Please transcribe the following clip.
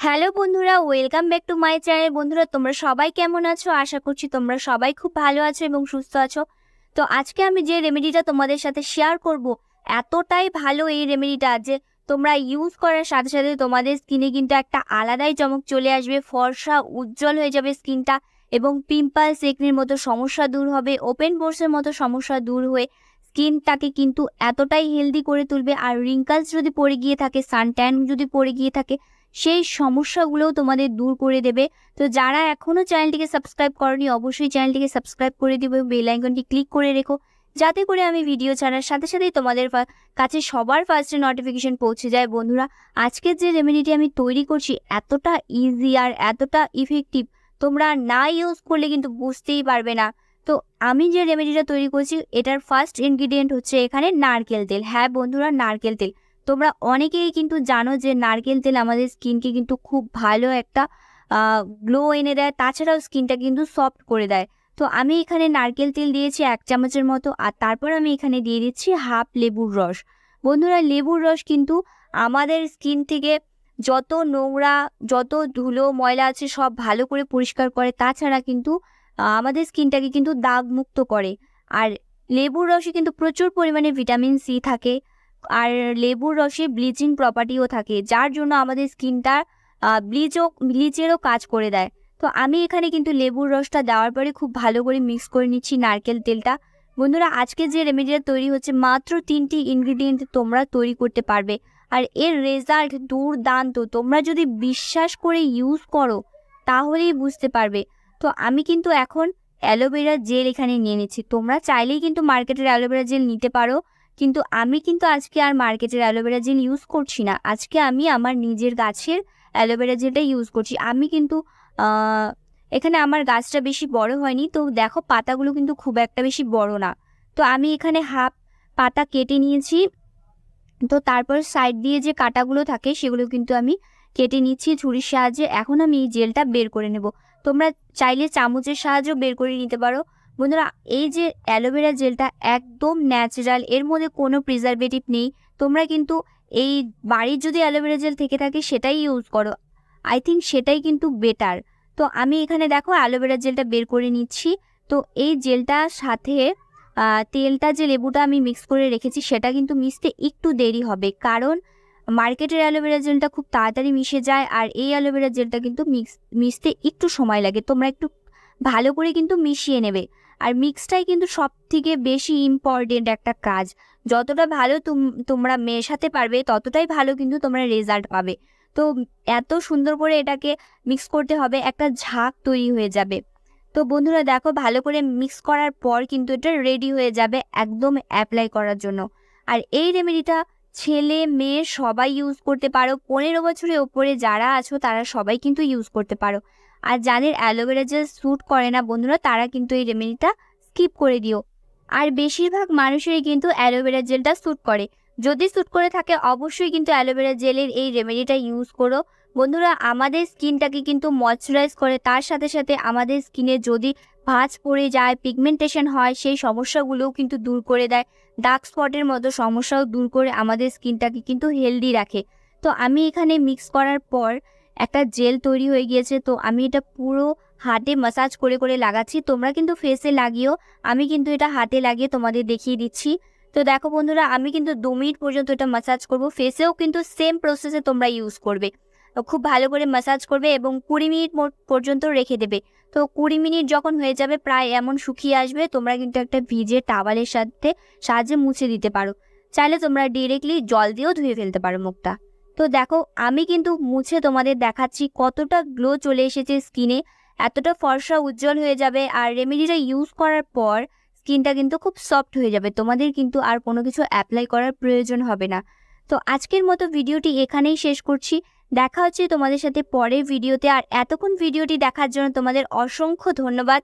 Hello বন্ধুরা, welcome back to my channel. বন্ধুরা, তোমরা সবাই কেমন আছো? আশা করছি তোমরা সবাই খুব ভালো আছো এবং সুস্থ আছো। তো আজকে আমি যে রেমেডিটা তোমাদের সাথে শেয়ার করব, এতটাই ভালো এই রেমেডিটা যে তোমরা ইউজ করার সাথে সাথে তোমাদের স্কিনে কিন্তু একটা আলাদাই চমক চলে আসবে, ফর্সা উজ্জ্বল হয়ে যাবে স্কিনটা এবং পিম্পলস একনির মতো সমস্যা দূর হবে, ওপেন পোরসের মতো সমস্যা দূর হয়ে স্কিনটাকে কিন্তু এতটাই হেলদি করে তুলবে। আর রিঙ্কলস যদি পড়ে গিয়ে থাকে, সানট্যান যদি পড়ে গিয়ে থাকে, সেই সমস্যাগুলোও তোমাদের দূর করে দেবে। তো যারা এখনও চ্যানেলটিকে সাবস্ক্রাইব করনি, অবশ্যই চ্যানেলটিকে সাবস্ক্রাইব করে দিবে, বেল আইকনটি ক্লিক করে রেখো, যাতে করে আমি ভিডিও ছাড়ার সাথে সাথেই তোমাদের কাছে সবার ফার্স্টে নোটিফিকেশন পৌঁছে যায়। বন্ধুরা, আজকের যে রেমেডিটি আমি তৈরি করছি এতটা ইজি আর এতটা ইফেক্টিভ, তোমরা না ইউজ করলে কিন্তু বুঝতেই পারবে না। তো আমি যে রেমেডিটা তৈরি করছি এটার ফার্স্ট ইনগ্রিডিয়েন্ট হচ্ছে এখানে নারকেল তেল। হ্যাঁ বন্ধুরা, নারকেল তেল। তোমরা অনেকেই কিন্তু জানো যে নারকেল তেল আমাদের স্কিনকে কিন্তু খুব ভালো একটা গ্লো এনে দেয়, তাছাড়াও স্কিনটা কিন্তু সফট করে দেয়। তো আমি এখানে নারকেল তেল দিয়েছি 1 চামচের মতো, আর তারপর আমি এখানে দিয়ে দিচ্ছি হাফ লেবুর রস। বন্ধুরা, লেবুর রস কিন্তু আমাদের স্কিন থেকে যত নোংরা, যত ধুলো ময়লা আছে সব ভালো করে পরিষ্কার করে, তাছাড়া কিন্তু আমাদের স্কিনটাকে কিন্তু দাগমুক্ত করে। আর লেবুর রসে কিন্তু প্রচুর পরিমাণে ভিটামিন সি থাকে, আর লেবুর রসে ব্লিচিং প্রপার্টিও থাকে, যার জন্য আমাদের স্কিনটা ব্লিচেরও কাজ করে দেয়। তো আমি এখানে কিন্তু লেবুর রসটা দেওয়ার পরে খুব ভালো করে মিক্স করে নিচ্ছি নারকেল তেলটা। বন্ধুরা, আজকে যে রেমেডিটা তৈরি হচ্ছে মাত্র 3টি ইনগ্রিডিয়েন্ট তোমরা তৈরি করতে পারবে, আর এর রেজাল্ট দুর্দান্ত। তোমরা যদি বিশ্বাস করে ইউজ করো তাহলেই বুঝতে পারবে। তো আমি কিন্তু এখন অ্যালোভেরা জেল এখানে নিয়ে নিচ্ছি। তোমরা চাইলেই কিন্তু মার্কেটের অ্যালোভেরা জেল নিতে পারো, কিন্তু আমি কিন্তু আজকে আর মার্কেটের অ্যালোভেরা জেল ইউজ করছি না। আজকে আমি আমার নিজের গাছের অ্যালোভেরা জেলটা ইউজ করছি। আমি কিন্তু এখানে আমার গাছটা বেশি বড় হয়নি, তো দেখো পাতাগুলো কিন্তু খুব একটা বেশি বড় না। তো আমি এখানে হাফ পাতা কেটে নিয়েছি। তো তারপর সাইড দিয়ে যে কাঁটাগুলো থাকে সেগুলো কিন্তু আমি কেটে নিচ্ছি ছুরির সাহায্যে। এখন আমি এই জেলটা বের করে নেব। তোমরা চাইলে চামচের সাহায্যেও বের করে নিতে পারো। বন্ধুরা, এই যে অ্যালোভেরা জেলটা একদম ন্যাচারাল, এর মধ্যে কোনো প্রিজারভেটিভ নেই। তোমরা কিন্তু এই বাড়ির যদি অ্যালোভেরা জেল থেকে থাকে সেটাই ইউজ করো, আই থিঙ্ক সেটাই কিন্তু বেটার। তো আমি এখানে দেখো অ্যালোভেরা জেলটা বের করে নিচ্ছি। তো এই জেলটার সাথে তেলটা যে লেবুটা আমি মিক্স করে রেখেছি সেটা কিন্তু মিশতে একটু দেরি হবে, কারণ মার্কেটের অ্যালোভেরা জেলটা খুব তাড়াতাড়ি মিশে যায়, আর এই অ্যালোভেরা জেলটা কিন্তু মিশতে একটু সময় লাগে। তোমরা একটু ভালো করে কিন্তু মিশিয়ে নেবে। আর মিক্সটাই কিন্তু সব থেকে বেশি ইম্পর্টেন্ট একটা কাজ। যতটা ভালো তোমরা মেশাতে পারবে ততটাই ভালো কিন্তু তোমরা রেজাল্ট পাবে। তো এত সুন্দর করে এটাকে মিক্স করতে হবে, একটা ঝাঁক তৈরি হয়ে যাবে। তো বন্ধুরা দেখো, ভালো করে মিক্স করার পর কিন্তু এটা রেডি হয়ে যাবে একদম অ্যাপ্লাই করার জন্য। আর এই রেমেডিটা ছেলে মেয়ে সবাই ইউজ করতে পারো। 15 বছরের ওপরে যারা আছো তারা সবাই কিন্তু ইউজ করতে পারো। আর যাদের অ্যালোভেরা জেল স্যুট করে না বন্ধুরা, তারা কিন্তু এই রেমেডিটা স্কিপ করে দিও। আর বেশিরভাগ মানুষেরই কিন্তু অ্যালোভেরা জেলটা স্যুট করে। যদি স্যুট করে থাকে অবশ্যই কিন্তু অ্যালোভেরা জেলের এই রেমেডিটা ইউজ করো। বন্ধুরা, আমাদের স্কিনটাকে কিন্তু ময়শ্চারাইজ করে, তার সাথে সাথে আমাদের স্কিনে যদি ভাঁজ পড়ে যায়, পিগমেন্টেশন হয়, সেই সমস্যাগুলোও কিন্তু দূর করে দেয়। ডার্ক স্পটের মতো সমস্যাও দূর করে আমাদের স্কিনটাকে কিন্তু হেলদি রাখে। তো আমি এখানে মিক্স করার পর একটা জেল তৈরি হয়ে গিয়েছে। তো আমি এটা পুরো হাতে মাসাজ করে করে লাগাচ্ছি। তোমরা কিন্তু ফেসে লাগিও, আমি কিন্তু এটা হাতে লাগিয়ে তোমাদের দেখিয়ে দিচ্ছি। তো দেখো বন্ধুরা, আমি কিন্তু 2 মিনিট পর্যন্ত এটা মাসাজ করব। ফেসেও কিন্তু সেম প্রসেসে তোমরা ইউজ করবে। খুব ভালো করে মাসাজ করবে এবং 20 মিনিট পর্যন্ত রেখে দেবে। তো 20 মিনিট যখন হয়ে যাবে, প্রায় এমন শুকিয়ে আসবে, তোমরা কিন্তু একটা ভিজে টাওয়ালের সাহায্যে মুছে দিতে পারো। চাইলে তোমরা ডিরেক্টলি জল দিয়েও ধুয়ে ফেলতে পারো মুখটা। তো দেখো, আমি কিন্তু মুছে তোমাদের দেখাচ্ছি কতটা গ্লো চলে এসেছে স্কিনে, এতটা ফর্সা উজ্জ্বল হয়ে যাবে। আর রেমেডিটা ইউজ করার পর স্কিনটা কিন্তু খুব সফট হয়ে যাবে, তোমাদের কিন্তু আর কোনো কিছু অ্যাপ্লাই করার প্রয়োজন হবে না। তো আজকের মতো ভিডিওটি এখানেই শেষ করছি। দেখা হচ্ছে তোমাদের সাথে পরের ভিডিওতে। আর এতক্ষণ ভিডিওটি দেখার জন্য তোমাদের অসংখ্য ধন্যবাদ।